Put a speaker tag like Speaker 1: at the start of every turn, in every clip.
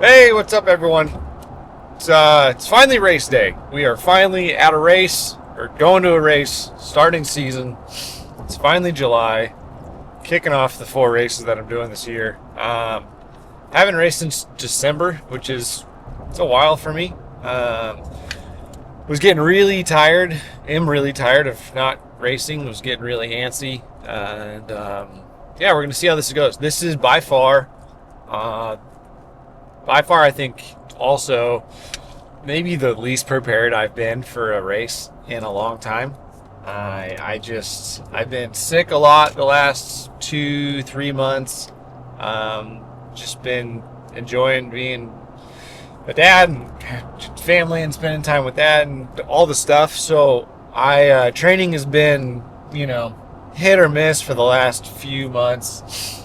Speaker 1: Hey, what's up, everyone? It's finally race day. We are finally at a race, or going to a race, starting season. It's finally July, kicking off the 4 races that I'm doing this year. Haven't raced since December, which is it's a while for me. Was getting really tired. Am really tired of not racing. Was getting really antsy, and yeah, we're gonna see how this goes. This is by far, I think, also maybe the least prepared I've been for a race in a long time. I've been sick a lot the last 2-3 months. Just been enjoying being a dad and family and spending time with that and all the stuff. So training has been, hit or miss for the last few months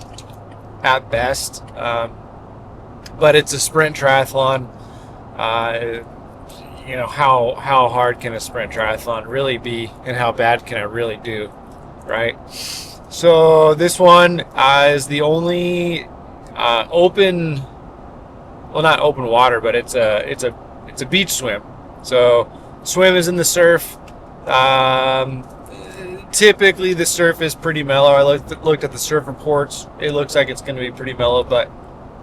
Speaker 1: at best. But it's a sprint triathlon. How hard can a sprint triathlon really be, and how bad can it really do, right? So this one is the only open, well, not open water, but it's a beach swim. So swim is in the surf. Typically the surf is pretty mellow. I looked at the surf reports. It looks like it's going to be pretty mellow, but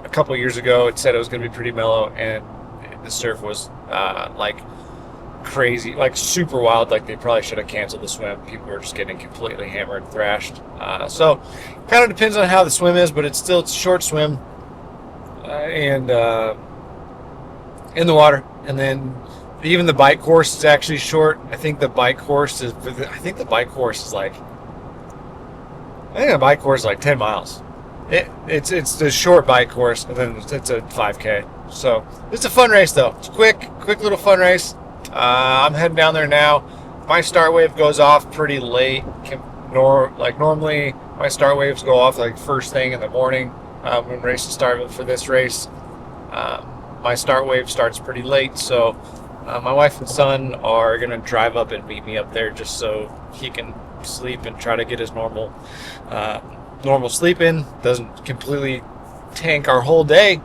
Speaker 1: a couple years ago it said it was going to be pretty mellow, and the surf was like crazy, like super wild. Like they probably should have canceled the swim. People were just getting completely hammered, thrashed. So kind of depends on how the swim is, but it's a short swim, and in the water. And then even the bike course is actually short. I think the bike course is like 10 miles. It's a short bike course, and then it's a 5K. So it's a fun race, though. It's quick little fun race. I'm heading down there now. My start wave goes off pretty late. Normally, my start waves go off like first thing in the morning when races start. For this race, my start wave starts pretty late. So my wife and son are gonna drive up and meet me up there just so he can sleep and try to get his normal sleep in. Doesn't completely tank our whole day.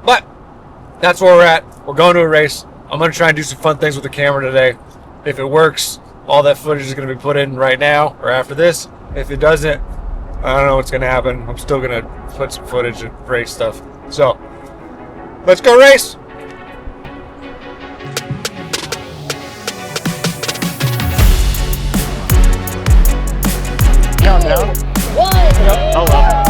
Speaker 1: But that's where we're at. We're going to a race. I'm going to try and do some fun things with the camera today. If it works, all that footage is going to be put in right now or after this. If it doesn't, I don't know what's going to happen. I'm still going to put some footage of race stuff. So, let's go race.
Speaker 2: Countdown. Oh well.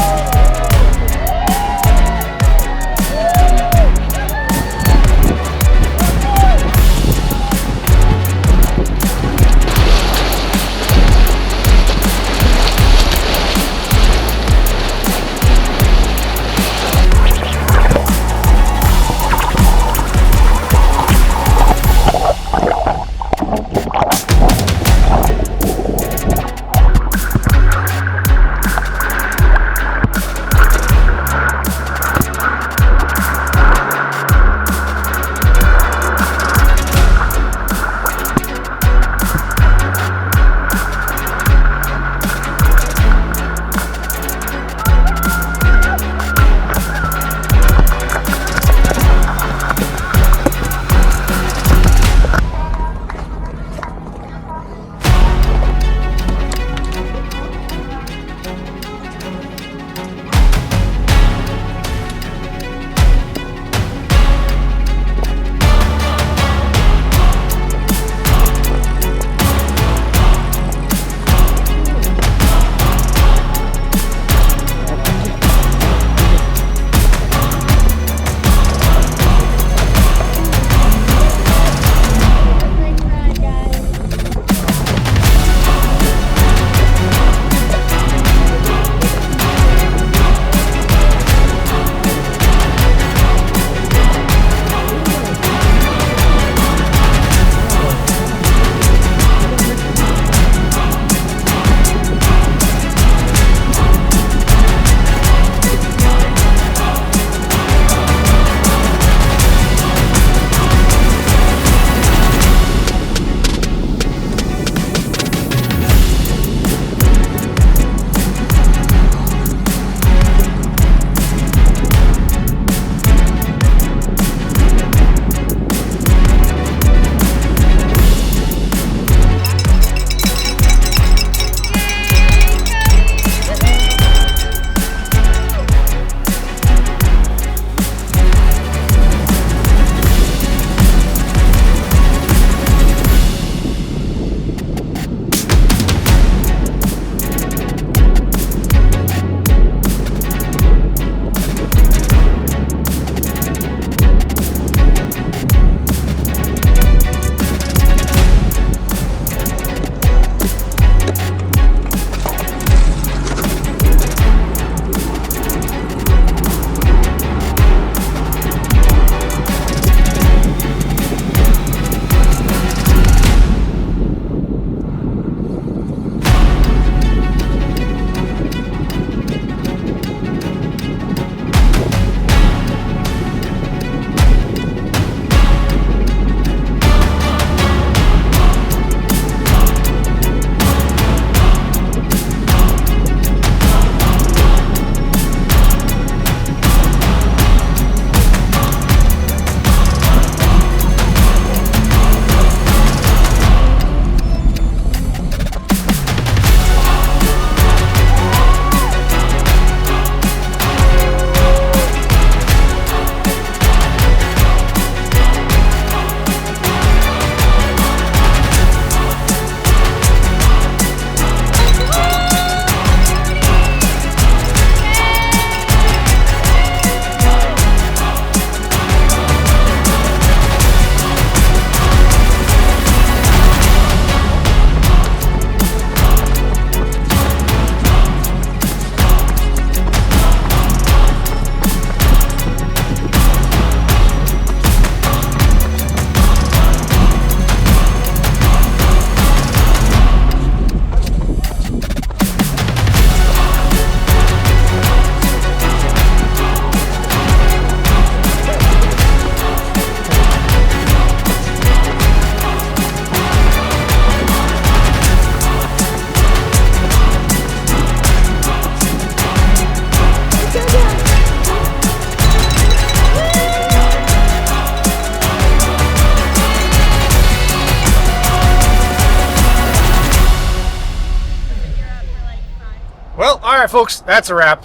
Speaker 1: right, folks, that's a wrap.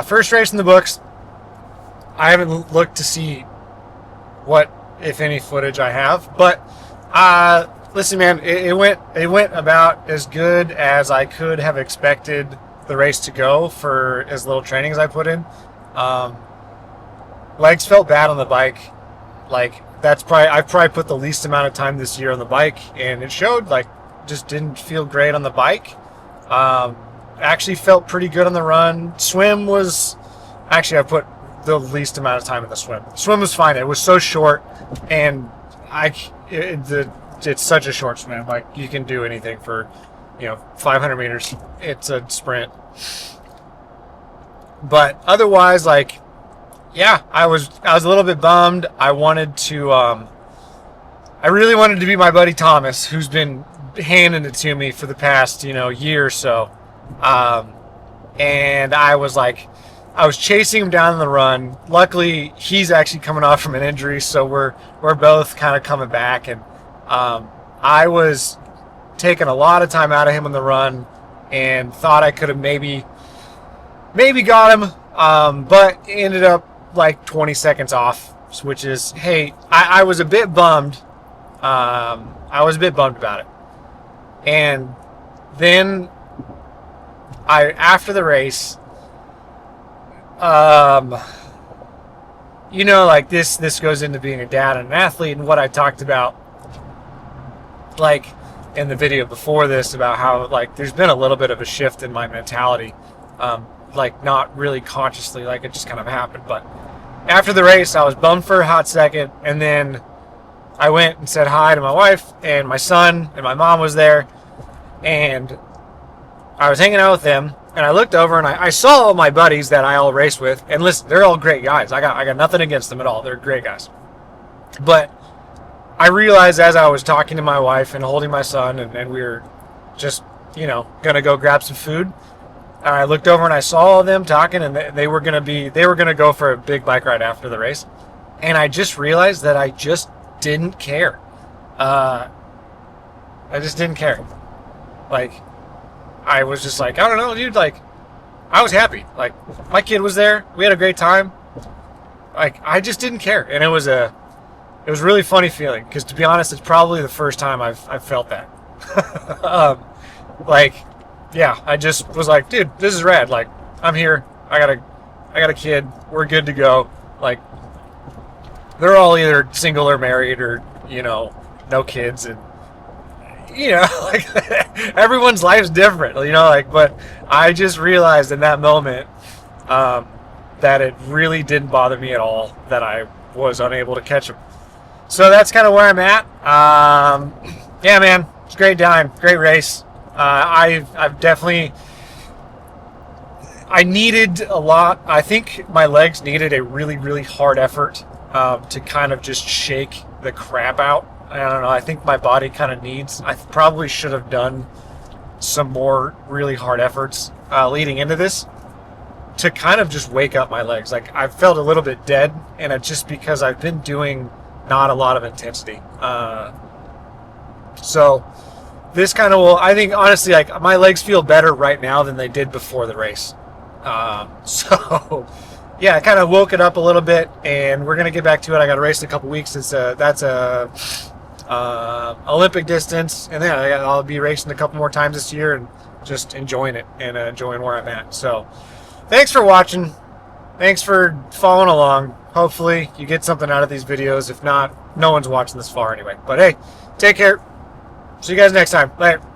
Speaker 1: First race in the books. I haven't looked to see what, if any, footage I have, but listen, man, it went about as good as I could have expected the race to go for as little training as I put in. Legs felt bad on the bike. Like, I've probably put the least amount of time this year on the bike, and it showed. Like, just didn't feel great on the bike. Actually felt pretty good on the run. Swim was, actually I put the least amount of time in the swim. Swim was fine. It was so short, and it's such a short swim. Like, you can do anything for, 500 meters. It's a sprint. But otherwise, like, yeah, I was a little bit bummed. I really wanted to be my buddy Thomas, who's been handing it to me for the past, year or so. And I was chasing him down the run. Luckily, he's actually coming off from an injury, so we're both kind of coming back. And I was taking a lot of time out of him on the run, and thought I could have maybe got him, but ended up like 20 seconds off, which is, hey, I was a bit bummed. I was a bit bummed about it. And then after the race, like this goes into being a dad and an athlete, and what I talked about, like, in the video before this, about how, like, there's been a little bit of a shift in my mentality, like, not really consciously, like, it just kind of happened. But after the race, I was bummed for a hot second, and then I went and said hi to my wife and my son, and my mom was there, and I was hanging out with them, and I looked over and I saw all my buddies that I all race with, and listen, they're all great guys. I got nothing against them at all. They're great guys. But I realized as I was talking to my wife and holding my son, and we were just, gonna go grab some food, I looked over and I saw all of them talking, and they were gonna go for a big bike ride after the race, and I just realized that I just didn't care. I just didn't care. Like, I was just like, I don't know, dude. Like, I was happy. Like, my kid was there. We had a great time. Like, I just didn't care, and it was a really funny feeling, because, to be honest, it's probably the first time I've felt that. Like, yeah, I just was like, dude, this is rad. Like, I'm here. I got a kid. We're good to go. Like, they're all either single or married, or, no kids, and, like, everyone's life's different, but I just realized in that moment, that it really didn't bother me at all that I was unable to catch them. So that's kind of where I'm at. Yeah, man, it's a great time, great race. I've definitely, I needed a lot. I think my legs needed a really, really hard effort, to kind of just shake the crap out. I don't know. I think my body kind of needs, I probably should have done some more really hard efforts, leading into this, to kind of just wake up my legs. Like, I felt a little bit dead, and it's just because I've been doing not a lot of intensity. So this kind of will, I think, honestly, like, my legs feel better right now than they did before the race. So yeah, I kind of woke it up a little bit, and we're going to get back to it. I got a race in a couple weeks. That's a Olympic distance, and then I'll be racing a couple more times this year, and just enjoying it, and enjoying where I'm at. So thanks for watching. Thanks for following along. Hopefully you get something out of these videos. If not, no one's watching this far anyway. But hey, take care. See you guys next time. Later.